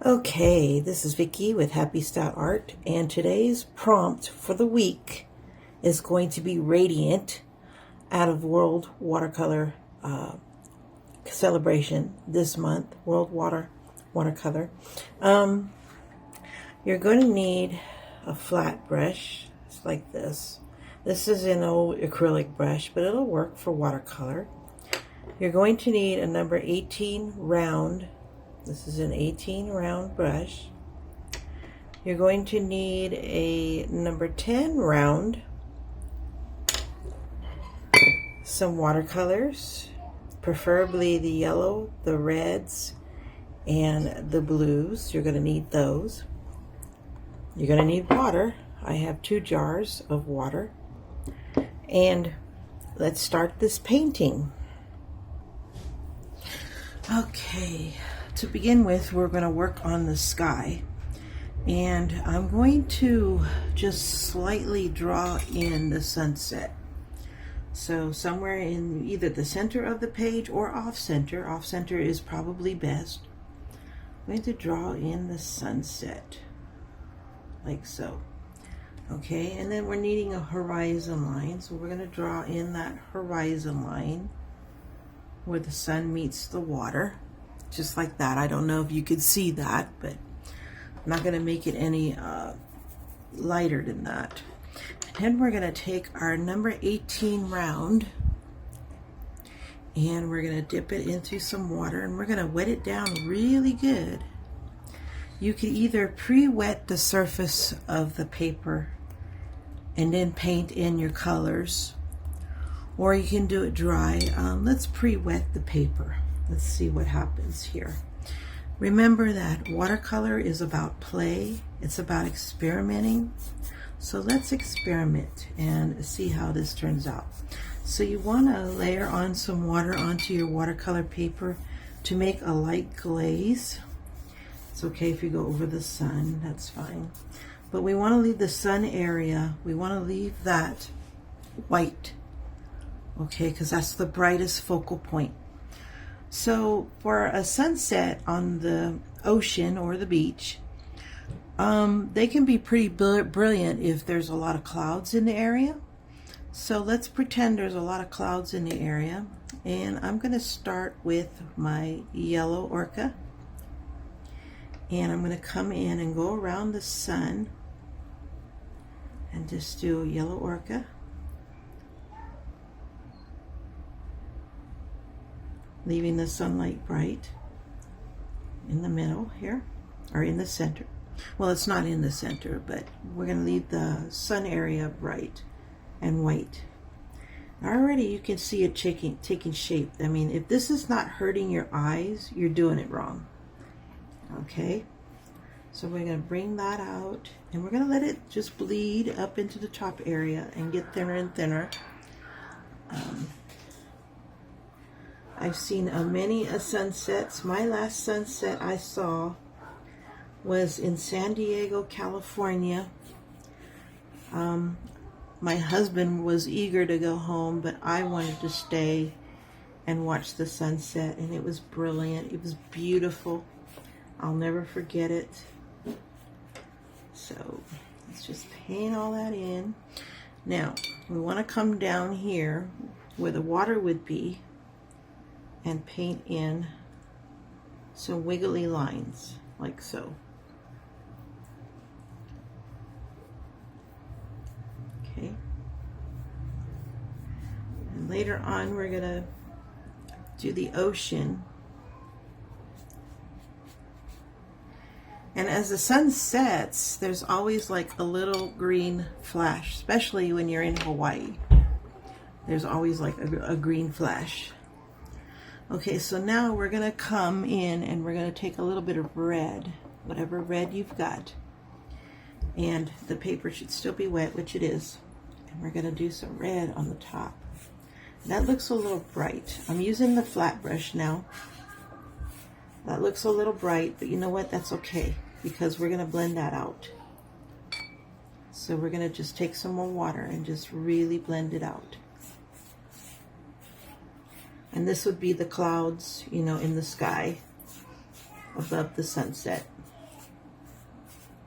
Okay, this is Vicki with Happy Style Art, and today's prompt for the week is going to be Radiant out of World Watercolor celebration this month, World Watercolor. You're going to need a flat brush. It's like this. This is an old acrylic brush, but it'll work for watercolor. You're going to need a number 18 round. This is an 18 round brush. You're going to need a number 10 round, some watercolors, preferably the yellow, the reds, and the blues. You're going to need those. You're going to need water. I have 2 jars of water. And let's start this painting. Okay. To begin with, we're going to work on the sky, and I'm going to just slightly draw in the sunset. So somewhere in either the center of the page or off center. Off center is probably best. I'm going to draw in the sunset like so. Okay, and then we're needing a horizon line, so we're going to draw in that horizon line where the sun meets the water. Just like that. I don't know if you could see that, but I'm not going to make it any lighter than that. And then we're going to take our number 18 round and we're going to dip it into some water and we're going to wet it down really good. You can either pre-wet the surface of the paper and then paint in your colors, or you can do it dry. Let's pre-wet the paper. Let's see what happens here. Remember that watercolor is about play. It's about experimenting. So let's experiment and see how this turns out. So you want to layer on some water onto your watercolor paper to make a light glaze. It's okay if you go over the sun, that's fine. But we want to leave the sun area, we want to leave that white, okay, because that's the brightest focal point. So for a sunset on the ocean or the beach, they can be pretty brilliant if there's a lot of clouds in the area. So let's pretend there's a lot of clouds in the area. And I'm going to start with my yellow orca. And I'm going to come in and go around the sun and just do a yellow orca. Leaving the sunlight bright in the middle here, or in the center. Well, it's not in the center, but we're going to leave the sun area bright and white. Already you can see it taking shape. I mean, if this is not hurting your eyes, you're doing it wrong. Okay, so we're going to bring that out, and we're going to let it just bleed up into the top area and get thinner and thinner. I've seen many sunsets. My last sunset I saw was in San Diego, California. My husband was eager to go home, but I wanted to stay and watch the sunset, and it was brilliant. It was beautiful. I'll never forget it. So let's just paint all that in. Now, we want to come down here where the water would be and paint in some wiggly lines like so. Okay. And later on we're going to do the ocean. And as the sun sets, there's always like a little green flash, especially when you're in Hawaii. There's always like a green flash. Okay, so now we're going to come in and we're going to take a little bit of red, whatever red you've got. And the paper should still be wet, which it is. And we're going to do some red on the top. That looks a little bright. I'm using the flat brush now. That looks a little bright, but you know what? That's okay, because we're going to blend that out. So we're going to just take some more water and just really blend it out. And this would be the clouds, you know, in the sky above the sunset.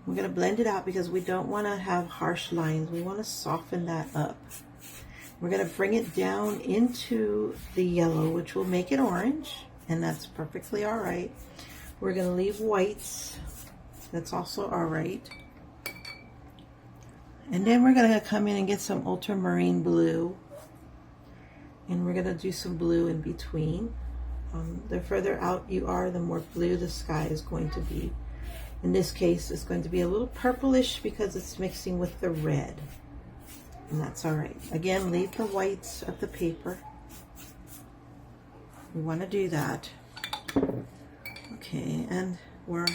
We're going to blend it out because we don't want to have harsh lines. We want to soften that up. We're going to bring it down into the yellow, which will make it orange, and that's perfectly all right. We're going to leave whites. That's also all right. And then we're going to come in and get some ultramarine blue, and we're going to do some blue in between. The further out you are, the more blue the sky is going to be. In this case, it's going to be a little purplish because it's mixing with the red. And that's all right. Again, leave the whites of the paper. We want to do that. Okay, and we're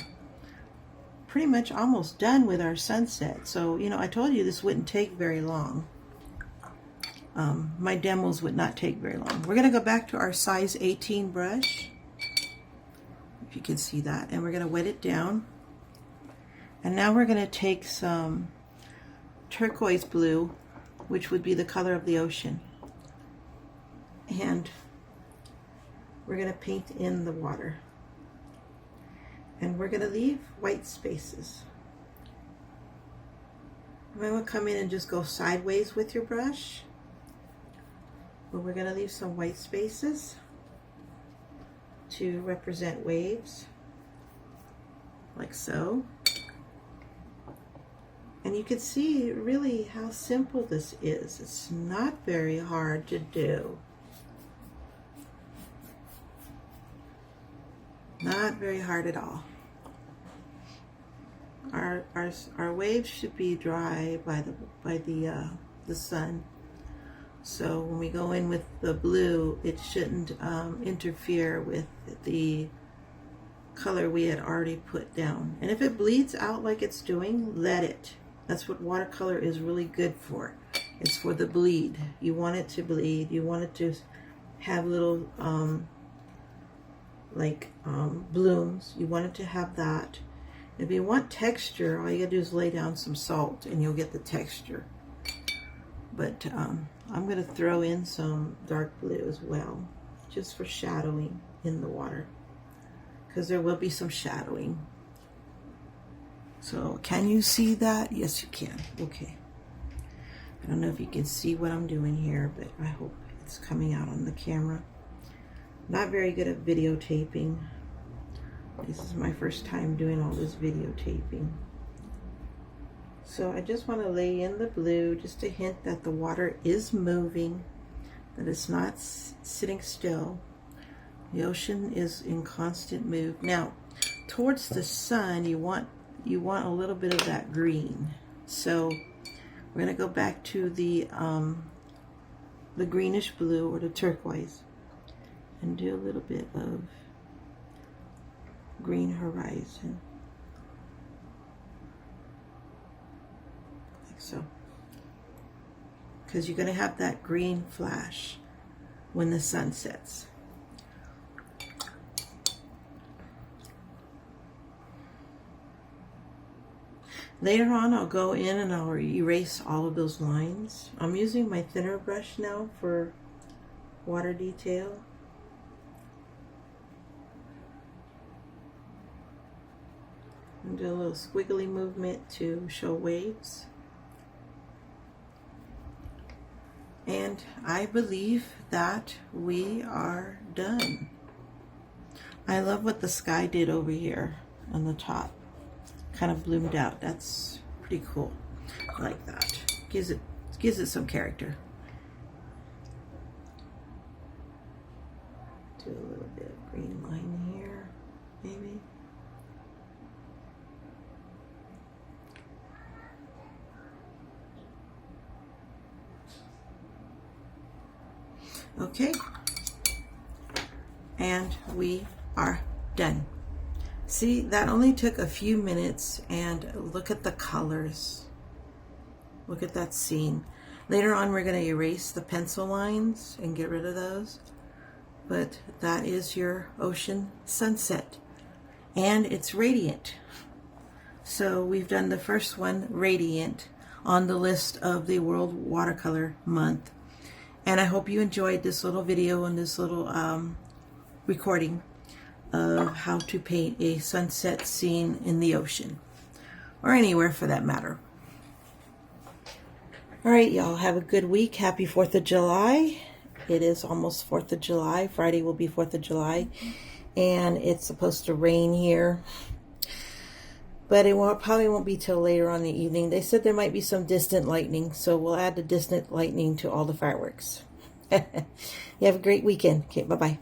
pretty much almost done with our sunset. So, you know, I told you this wouldn't take very long. My demos would not take very long. We're going to go back to our size 18 brush, if you can see that, and we're going to wet it down. And now we're going to take some turquoise blue, which would be the color of the ocean, and we're going to paint in the water. And we're going to leave white spaces. You might want to come in and just go sideways with your brush, but we're going to leave some white spaces to represent waves, like so. And you can see really how simple this is. It's not very hard to do. Not very hard at all. Our waves should be dry by the sun. So when we go in with the blue, it shouldn't interfere with the color we had already put down. And if it bleeds out like it's doing, let it. That's what watercolor is really good for. It's for the bleed. You want it to bleed. You want it to have little blooms. You want it to have that. If you want texture, all you gotta do is lay down some salt and you'll get the texture. But I'm gonna throw in some dark blue as well, just for shadowing in the water, because there will be some shadowing. So can you see that? Yes, you can. Okay. I don't know if you can see what I'm doing here, but I hope it's coming out on the camera. Not very good at videotaping. This is my first time doing all this videotaping. So I just want to lay in the blue, just a hint that the water is moving, that it's not sitting still. The ocean is in constant move. Now, towards the sun, you want a little bit of that green. So we're going to go back to the greenish blue or the turquoise and do a little bit of green horizon, like so, because you're going to have that green flash when the sun sets. Later on, I'll go in and I'll erase all of those lines. I'm using my thinner brush now for water detail. And do a little squiggly movement to show waves. And I believe that we are done. I love what the sky did over here on the top. Kind of bloomed out. That's pretty cool. I like that. Gives it some character. Do a little bit of green line here, maybe. Okay, and we are done. See, that only took a few minutes, and look at the colors. Look at that scene. Later on, we're going to erase the pencil lines and get rid of those. But that is your ocean sunset, and it's radiant. So we've done the first one, radiant, on the list of the World Watercolor Month. And I hope you enjoyed this little video and this little recording of how to paint a sunset scene in the ocean. or anywhere for that matter. All right, y'all, have a good week. Happy 4th of July. It is almost 4th of July. Friday will be 4th of July. And it's supposed to rain here. But probably won't be till later on in the evening. They said there might be some distant lightning, so we'll add the distant lightning to all the fireworks. You have a great weekend. Okay, bye-bye.